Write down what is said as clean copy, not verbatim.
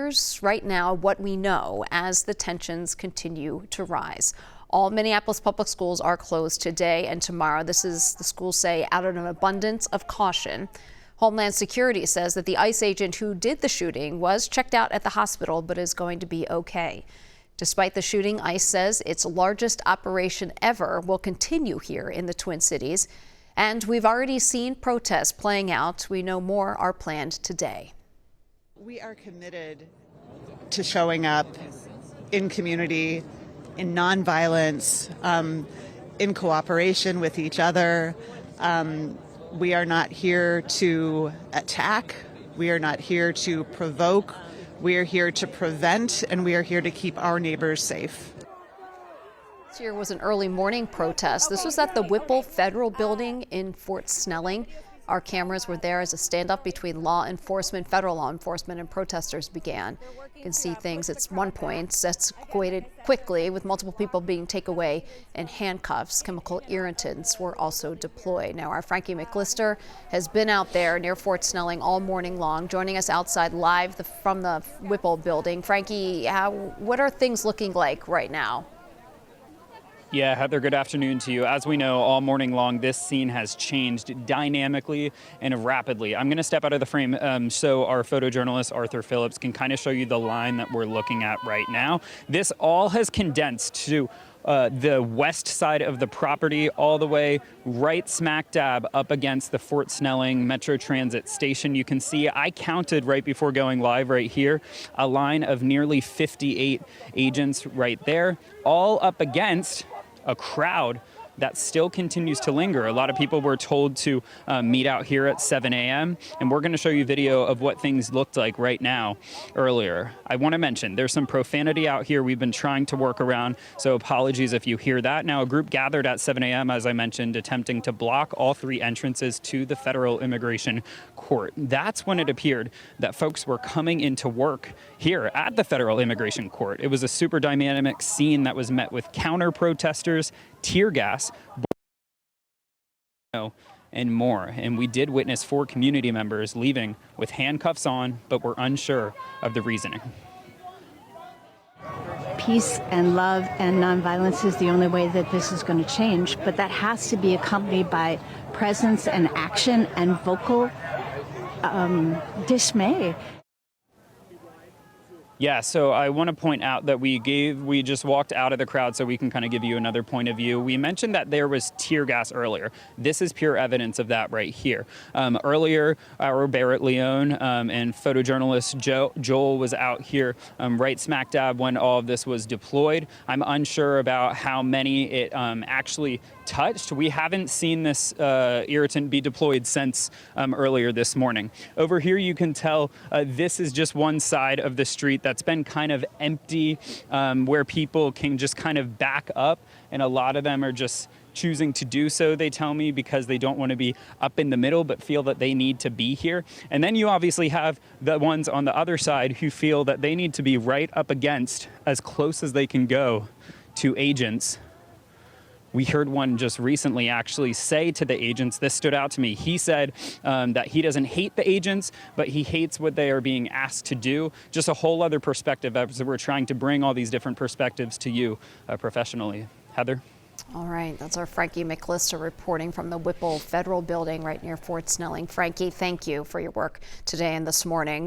here's right now what we know as the tensions continue to rise. All Minneapolis public schools are closed today and tomorrow. This is, the schools say, out of an abundance of caution. Homeland Security says that the ICE agent who did the shooting was checked out at the hospital but is going to be okay. Despite the shooting, ICE says its largest operation ever will continue here in the Twin Cities. And we've already seen protests playing out. We know more are planned today. We are committed to showing up in community, in nonviolence, in cooperation with each other. We are not here to attack. We are not here to provoke. We are here to prevent, and we are here to keep our neighbors safe. This year was an early morning protest. This was at the Whipple Federal Building in Fort Snelling. Our cameras were there as a standoff between law enforcement, federal law enforcement, and protesters began. You can see things at one point escalated quickly with multiple people being taken away in handcuffs. Chemical irritants were also deployed. Now our Frankie McLister has been out there near Fort Snelling all morning long, joining us outside live from the Whipple Building. Frankie, what are things looking like right now? Yeah, Heather, good afternoon to you. As we know, all morning long, this scene has changed dynamically and rapidly. I'm going to step out of the frame so our photojournalist, Arthur Phillips, can kind of show you the line that we're looking at right now. This all has condensed to the west side of the property, all the way right smack dab up against the Fort Snelling Metro Transit station. You can see, I counted right before going live right here, a line of nearly 58 agents right there, all up against a crowd that still continues to linger. A lot of people were told to meet out here at 7 a.m. and we're going to show you video of what things looked like right now earlier. I want to mention there's some profanity out here we've been trying to work around, so apologies if you hear that. Now, a group gathered at 7 a.m., as I mentioned, attempting to block all three entrances to the Federal Immigration Court. That's when it appeared that folks were coming into work here at the Federal Immigration Court. It was a super dynamic scene that was met with counter protesters, tear gas, and more. And we did witness 4 community members leaving with handcuffs on, but we're unsure of the reasoning. Peace and love and nonviolence is the only way that this is going to change, but that has to be accompanied by presence and action and vocal dismay. Yeah, so I want to point out that we just walked out of the crowd so we can kind of give you another point of view. We mentioned that there was tear gas earlier. This is pure evidence of that right here. Earlier, our Barrett Leone and photojournalist Joel was out here right smack dab when all of this was deployed. I'm unsure about how many it actually touched. We haven't seen this irritant be deployed since earlier this morning. Over here, you can tell this is just one side of the street that's been kind of empty, where people can just kind of back up, and a lot of them are just choosing to do so, they tell me, because they don't want to be up in the middle but feel that they need to be here. And then you obviously have the ones on the other side who feel that they need to be right up against, as close as they can go, to agents. We heard one just recently actually say to the agents, this stood out to me. He said that he doesn't hate the agents, but he hates what they are being asked to do. Just a whole other perspective as we're trying to bring all these different perspectives to you professionally. Heather? All right, that's our Frankie McLister reporting from the Whipple Federal Building right near Fort Snelling. Frankie, thank you for your work today and this morning.